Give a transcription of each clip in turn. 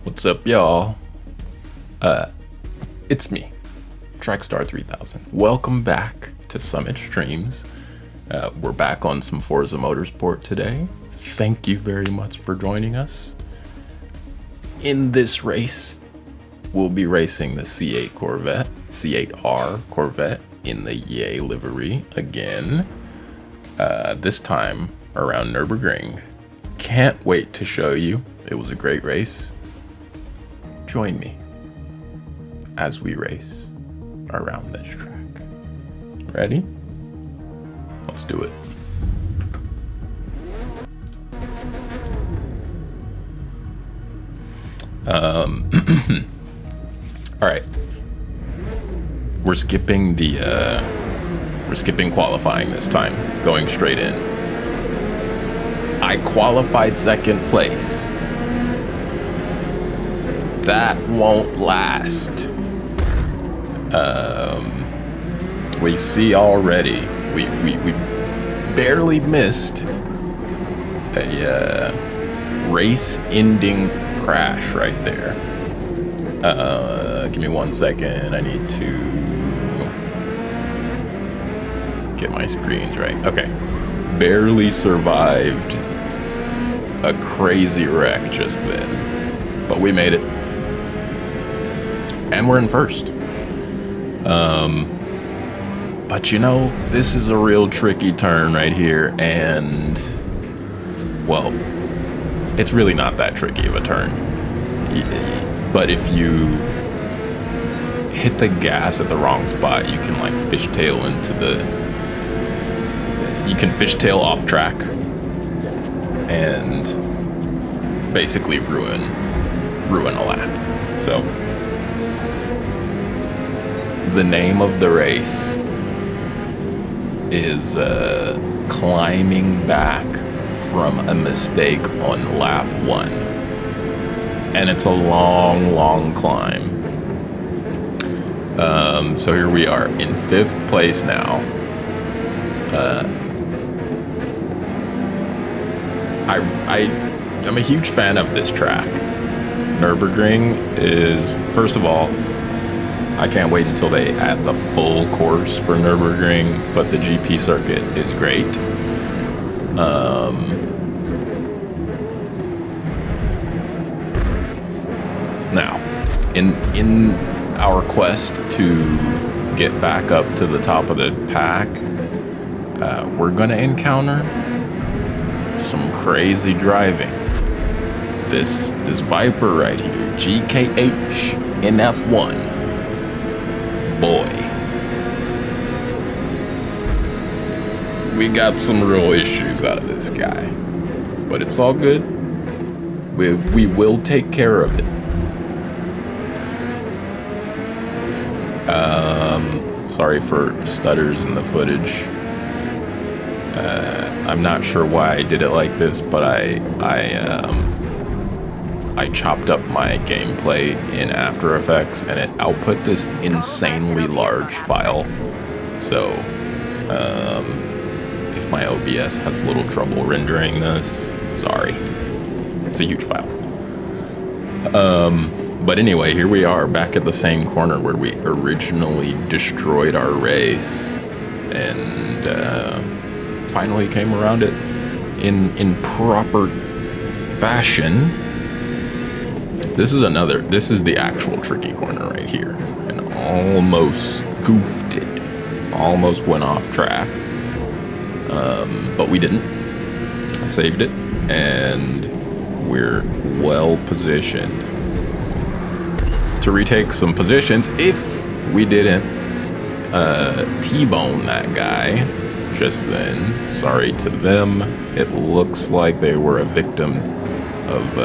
What's up, y'all? It's me, Trackstar 3000. Welcome back to Summit Streams. We're back on some Forza Motorsport today. Thank you very much for joining us. In this race, we'll be racing the C8 Corvette, C8R Corvette in the Yay livery again. This time around Nürburgring. Can't wait to show you. It was a great race. Join me as we race around this track. Ready? Let's do it. All right. We're skipping qualifying this time, going straight in. I qualified second place. That won't last. We see already, we barely missed a race-ending crash right there. Give me 1 second. I need to get my screens right. Okay. Barely survived a crazy wreck just then, but we made it. And we're in first. But you know, this is a real tricky turn right here, and well, it's really not that tricky of a turn. But if you hit the gas at the wrong spot, you can like fishtail fishtail off track and basically ruin a lap. So the name of the race is climbing back from a mistake on lap 1. And it's a long climb. So here we are in 5th place now. I'm a huge fan of this track. Nürburgring is, first of all, I can't wait until they add the full course for Nürburgring, but the GP circuit is great. Now, in our quest to get back up to the top of the pack, we're gonna encounter some crazy driving. This Viper right here, GKH in F1. Boy, we got some real issues out of this guy, but it's all good. We will take care of it. Sorry for stutters in the footage. I'm not sure why I did it like this, but I chopped up my gameplay in After Effects and it output this insanely large file. So if my OBS has a little trouble rendering this, sorry. It's a huge file. But anyway, here we are back at the same corner where we originally destroyed our race and finally came around it in proper fashion. This is the actual tricky corner right here, and almost goofed it, almost went off track, but we didn't. I saved it, and we're well positioned to retake some positions if we didn't T-bone that guy just then. Sorry to them. It looks like they were a victim of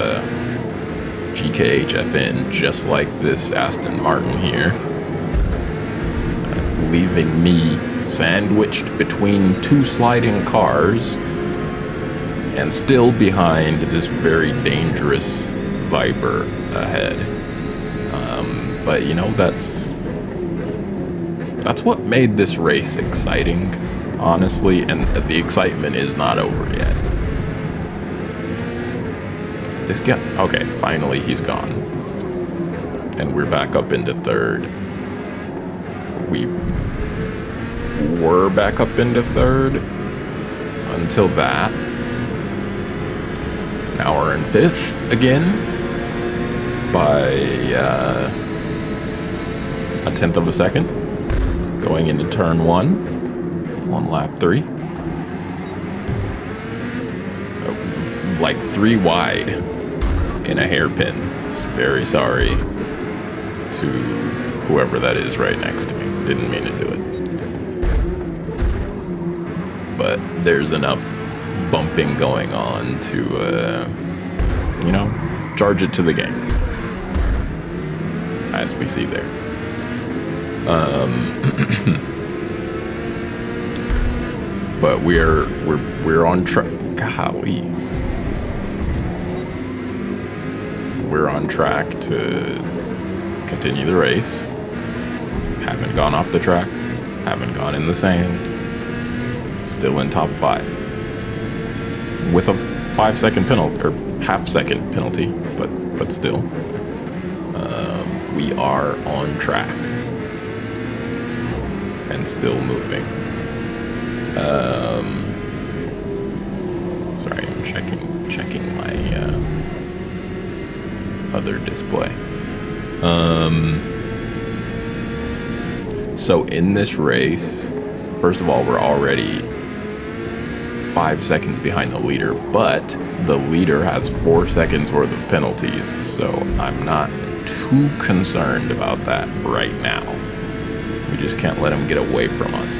GKHFN, just like this Aston Martin here, leaving me sandwiched between two sliding cars and still behind this very dangerous Viper ahead. But you know, that's what made this race exciting, honestly, and the excitement is not over yet. This guy, okay, finally he's gone. And we're back up into third. We were back up into third until that. Now we're in fifth again by a tenth of a second. Going into turn one on lap 3. Like 3 wide in a hairpin. Very sorry to whoever that is right next to me. Didn't mean to do it. But there's enough bumping going on to, you know, charge it to the game. As we see there. But we're on track. Golly. We're on track to continue the race. Haven't gone off the track. Haven't gone in the sand. Still in top 5. With a 5-second penalty, or half-second penalty, but still. We are on track. And still moving. Sorry, I'm checking my other display. So in this race, first of all, we're already 5 seconds behind the leader, but the leader has 4 seconds worth of penalties, so I'm not too concerned about that right now. We just can't let him get away from us.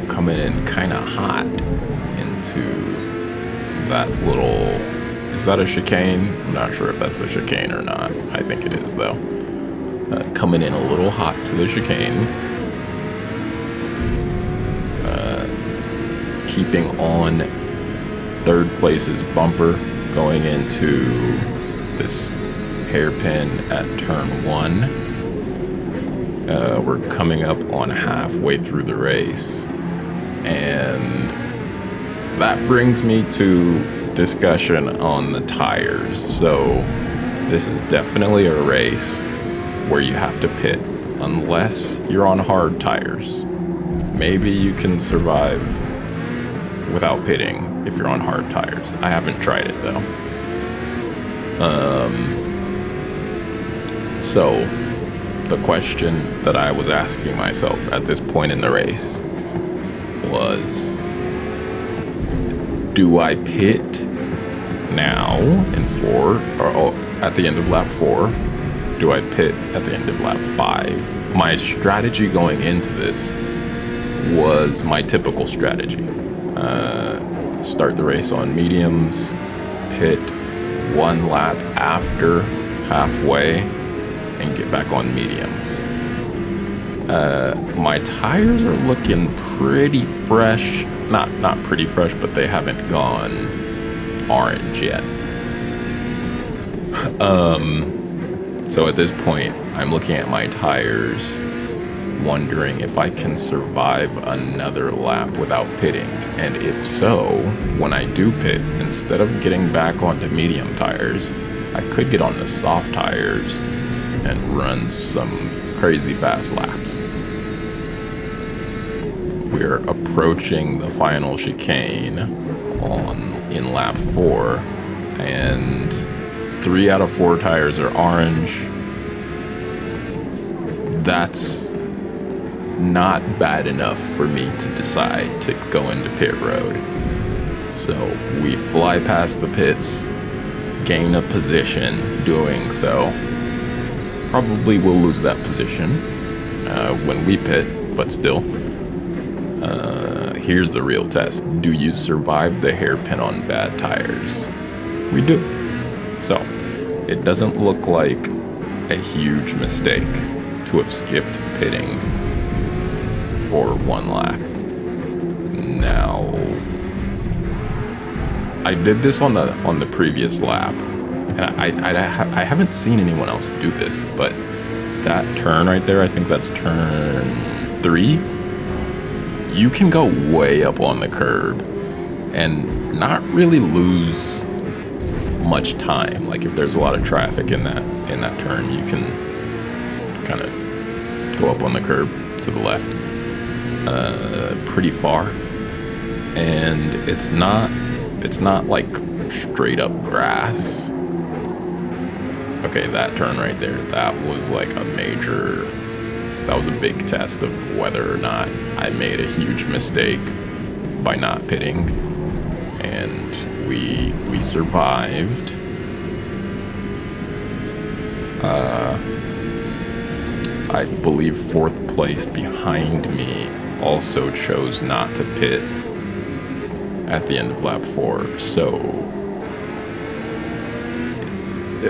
Coming in kind of hot into that little... Is that a chicane? I'm not sure if that's a chicane or not. I think it is, though. Coming in a little hot to the chicane. Keeping on third place's bumper going into this hairpin at turn 1. We're coming up on halfway through the race. And that brings me to discussion on the tires. So this is definitely a race where you have to pit unless you're on hard tires. Maybe you can survive without pitting if you're on hard tires. I haven't tried it though. So the question that I was asking myself at this point in the race was, do I pit now in 4 or at the end of lap 4? Do I pit at the end of lap 5? My strategy going into this was my typical strategy. Start the race on mediums, pit 1 lap after halfway, and get back on mediums. My tires are looking pretty fresh. Not pretty fresh, but they haven't gone orange yet. So at this point, I'm looking at my tires, wondering if I can survive another lap without pitting. And if so, when I do pit, instead of getting back onto medium tires, I could get on the soft tires and run some crazy fast laps. We're approaching the final chicane in lap 4, and 3 out of 4 tires are orange. That's not bad enough for me to decide to go into pit road. So we fly past the pits, gain a position. Doing so, probably will lose that position when we pit, but still. Here's the real test. Do you survive the hairpin on bad tires? We do. So it doesn't look like a huge mistake to have skipped pitting for 1 lap. Now, I did this on the previous lap, and I haven't seen anyone else do this, but that turn right there, I think that's turn 3, you can go way up on the curb and not really lose much time. Like if there's a lot of traffic in that turn, you can kind of go up on the curb to the left pretty far, and it's not like straight up grass. Okay, that turn right there, that was a big test of whether or not I made a huge mistake by not pitting, and we survived. I believe 4th place behind me also chose not to pit at the end of lap 4, so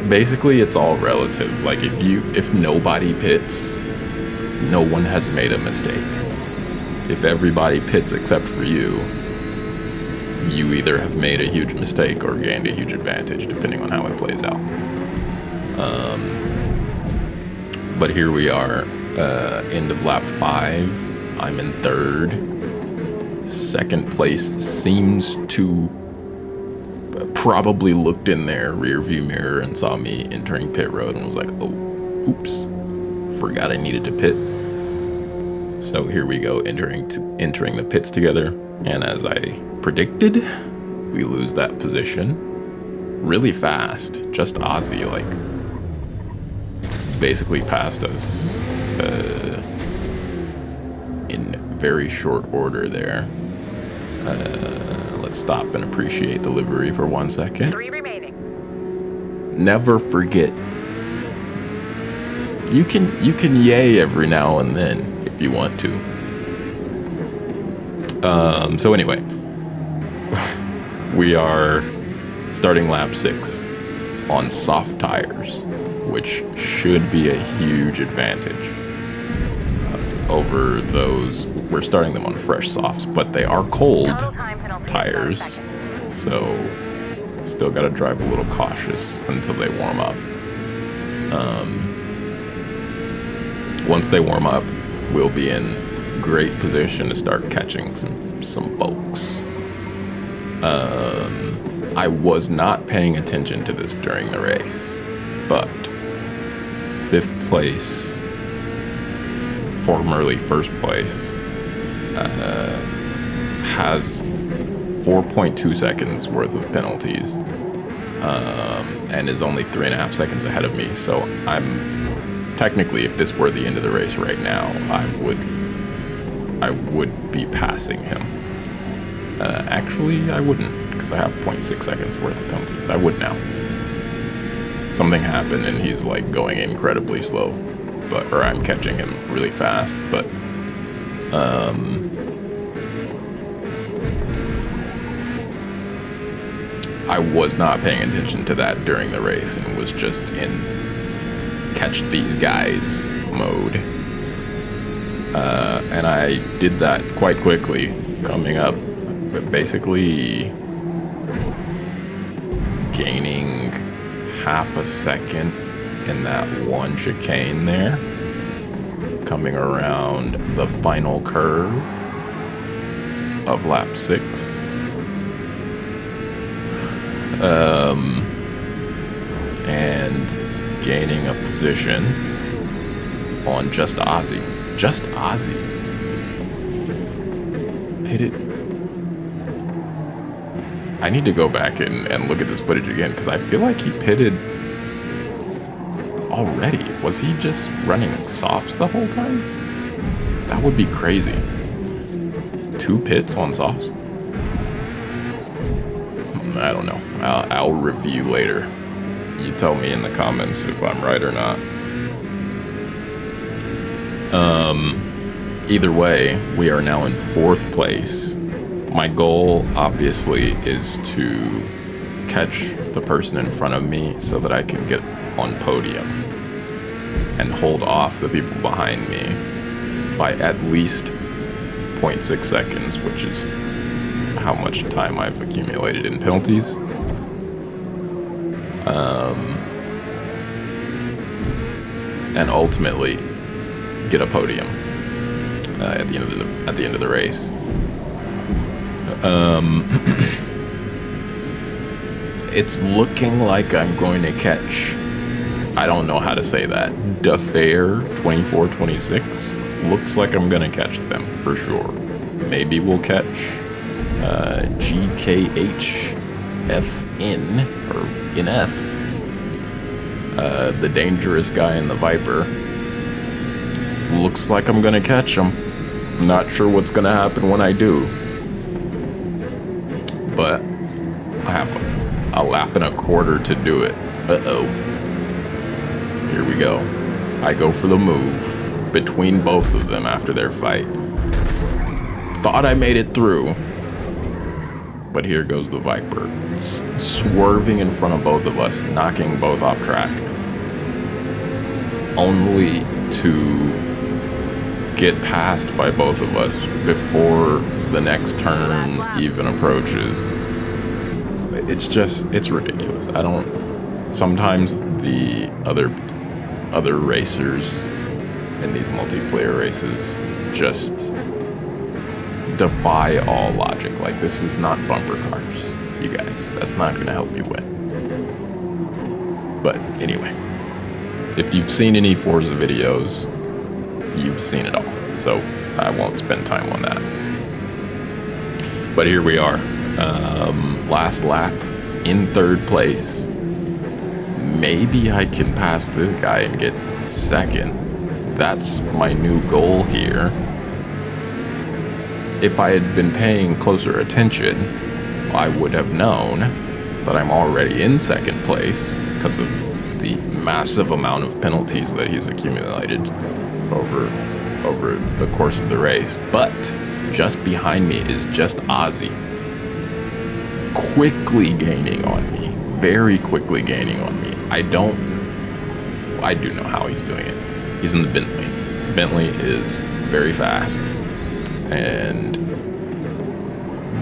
basically it's all relative. Like if nobody pits, no one has made a mistake. If everybody pits except for you, you either have made a huge mistake or gained a huge advantage, depending on how it plays out. But here we are, end of lap 5. I'm in 3rd. 2nd place seems to probably looked in their rear view mirror and saw me entering pit road and was like, oh, oops, forgot I needed to pit. So here we go, entering the pits together, and as I predicted, we lose that position really fast. Just Ozzy, like, basically passed us in very short order there. Let's stop and appreciate the livery for 1 second. 3 remaining. Never forget, you can yay every now and then if you want to. So anyway, we are starting lap 6 on soft tires, which should be a huge advantage over those. We're starting them on fresh softs, but they are cold tires, so still got to drive a little cautious until they warm up. Once they warm up, we'll be in great position to start catching some folks. I was not paying attention to this during the race, but 5th place, formerly 1st place, has 4.2 seconds worth of penalties, and is only 3.5 seconds ahead of me. So I'm technically, if this were the end of the race right now, I would be passing him. Actually, I wouldn't, because I have 0.6 seconds worth of penalties. I would now. Something happened and he's like going incredibly slow, or I'm catching him really fast, but I was not paying attention to that during the race and was just in catch these guys mode. And I did that quite quickly, coming up, but basically gaining half a second in that one chicane there, coming around the final curve of lap 6. And gaining a position on Just Ozzy. Just Ozzy pitted. I need to go back and look at this footage again, because I feel like he pitted already. Was he just running softs the whole time? That would be crazy. 2 pits on softs? I don't know. I'll review later. You tell me in the comments if I'm right or not. Either way, we are now in 4th place. My goal, obviously, is to catch the person in front of me so that I can get on podium and hold off the people behind me by at least 0.6 seconds, which is how much time I've accumulated in penalties. And ultimately get a podium. at the end of the race. It's looking like I'm going to catch, I don't know how to say that, DeFair 2426. Looks like I'm going to catch them for sure. Maybe we'll catch GKHFN or NF, the dangerous guy in the Viper. Looks like I'm going to catch him. I'm not sure what's going to happen when I do. But I have a lap and a quarter to do it. Uh-oh. Here we go. I go for the move between both of them after their fight. Thought I made it through. But here goes the Viper. Swerving in front of both of us, knocking both off track. Only to get passed by both of us before the next turn even approaches. It's ridiculous. Sometimes the other racers in these multiplayer races just defy all logic. Like, this is not bumper cars, you guys. That's not gonna help you win. But anyway, if you've seen any Forza videos, you've seen it all. So I won't spend time on that. But here we are. Last lap in third place. Maybe I can pass this guy and get second. That's my new goal here. If I had been paying closer attention, I would have known that I'm already in second place because of the massive amount of penalties that he's accumulated over the course of the race. But just behind me is just Ozzy, quickly gaining on me, very quickly gaining on me. I do know how he's doing it. He's in the Bentley. The Bentley is very fast, and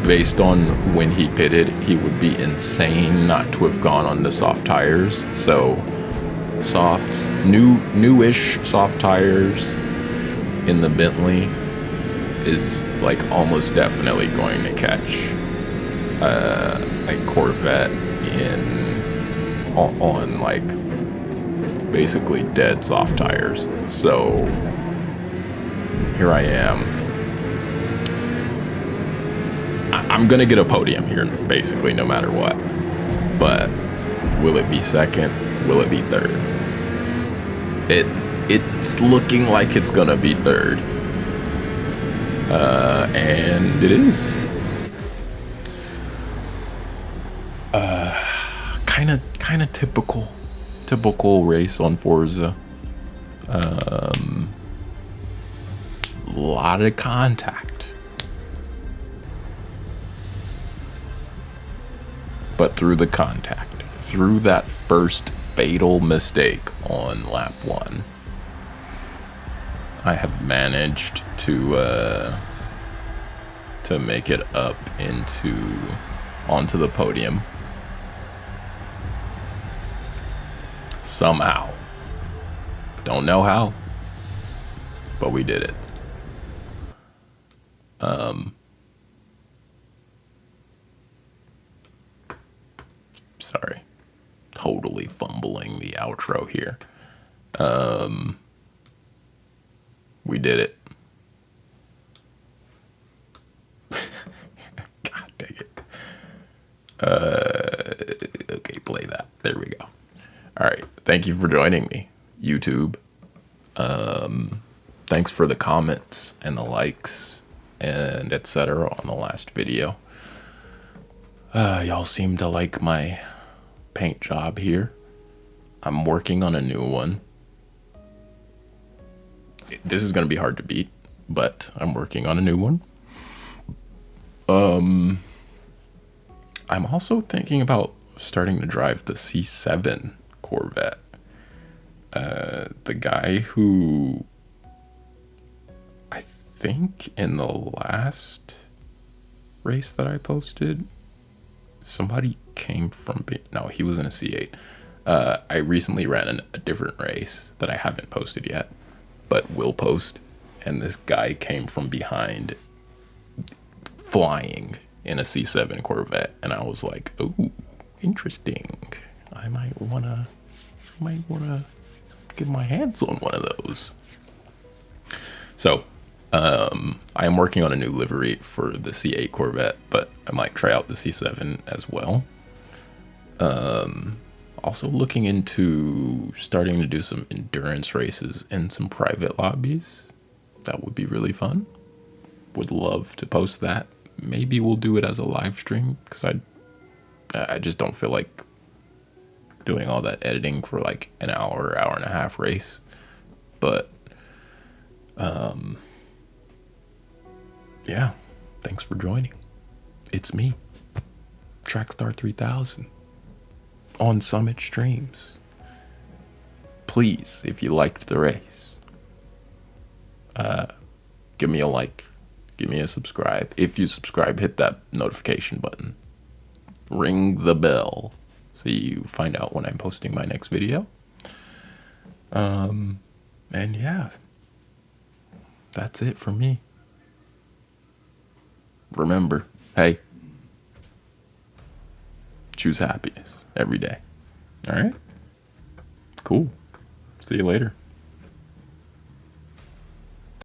based on when he pitted, he would be insane not to have gone on the soft tires. So newish soft tires in the Bentley is like almost definitely going to catch a Corvette on like basically dead soft tires. So here I am. I'm gonna get a podium here basically no matter what, but will it be second? Will it be third? It's looking like it's gonna be third, and it is. Kind of typical race on Forza. Lot of contact, but through the contact, through that first fatal mistake on lap 1, I have managed to make it up onto the podium somehow. Don't know how, but we did it. Sorry, totally fumbling the outro here. We did it. God dang it. Okay, play that. There we go. All right. Thank you for joining me, YouTube. Thanks for the comments and the likes and etc. on the last video. Y'all seem to like my paint job here. I'm working on a new one. This is going to be hard to beat, but I'm working on a new one. I'm also thinking about starting to drive the C7 Corvette. The guy who, I think in the last race that I posted, somebody came from, no, he was in a C8. I recently ran a different race that I haven't posted yet, but will post. and this guy came from behind flying in a C7 Corvette, and I was like, "Oh, interesting. I might wanna get my hands on one of those." So, I am working on a new livery for the C8 Corvette, but I might try out the C7 as well. Also looking into starting to do some endurance races in some private lobbies. That would be really fun. Would love to post that. Maybe we'll do it as a live stream, because I just don't feel like doing all that editing for like an hour and a half race. But yeah, thanks for joining. It's me, Trackstar 3000, on Summit Streams. Please, if you liked the race, give me a like, give me a subscribe. If you subscribe, hit that notification button, ring the bell so you find out when I'm posting my next video. And yeah, that's it for me. Remember, hey, choose happiness every day. All right? Cool. See you later.